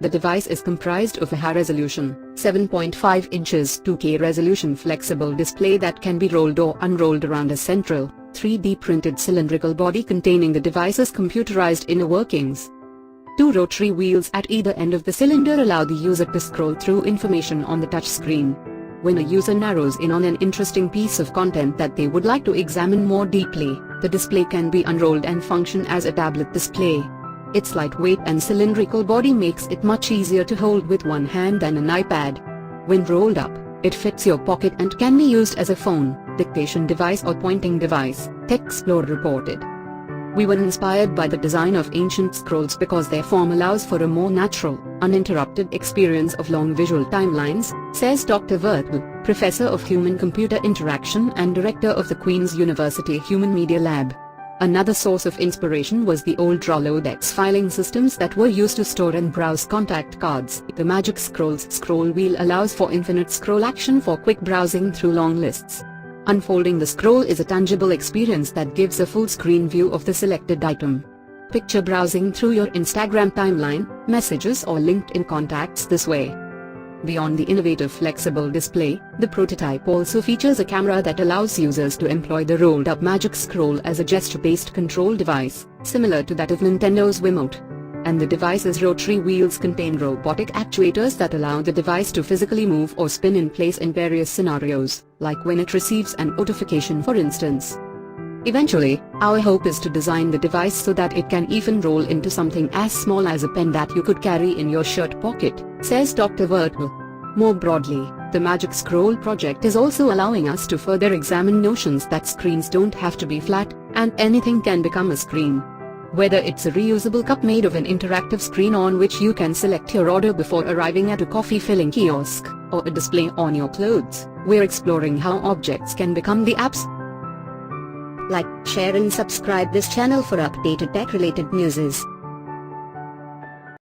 The device is comprised of a high-resolution, 7.5 inches 2K resolution flexible display that can be rolled or unrolled around a central, 3D printed cylindrical body containing the device's computerized inner workings. Two rotary wheels at either end of the cylinder allow the user to scroll through information on the touchscreen. When a user narrows in on an interesting piece of content that they would like to examine more deeply, the display can be unrolled and function as a tablet display. Its lightweight and cylindrical body makes it much easier to hold with one hand than an iPad. When rolled up, it fits your pocket and can be used as a phone, dictation device or pointing device, Xplore reported. We were inspired by the design of ancient scrolls because their form allows for a more natural, uninterrupted experience of long visual timelines, says Dr. Vertegaal, Professor of Human-Computer Interaction and Director of the Queen's University Human Media Lab. Another source of inspiration was the old rolodex filing systems that were used to store and browse contact cards. The Magic Scroll's scroll wheel allows for infinite scroll action for quick browsing through long lists. Unfolding the scroll is a tangible experience that gives a full-screen view of the selected item. Picture browsing through your Instagram timeline, messages or LinkedIn contacts this way. Beyond the innovative flexible display, the prototype also features a camera that allows users to employ the rolled-up Magic Scroll as a gesture-based control device, similar to that of Nintendo's Wiimote. And the device's rotary wheels contain robotic actuators that allow the device to physically move or spin in place in various scenarios, like when it receives an notification for instance. Eventually, our hope is to design the device so that it can even roll into something as small as a pen that you could carry in your shirt pocket, says Dr. Vertegaal. More broadly, the Magic Scroll project is also allowing us to further examine notions that screens don't have to be flat, and anything can become a screen. Whether it's a reusable cup made of an interactive screen on which you can select your order before arriving at a coffee filling kiosk, or a display on your clothes, we're exploring how objects can become the apps. Like, share and subscribe this channel for updated tech-related news.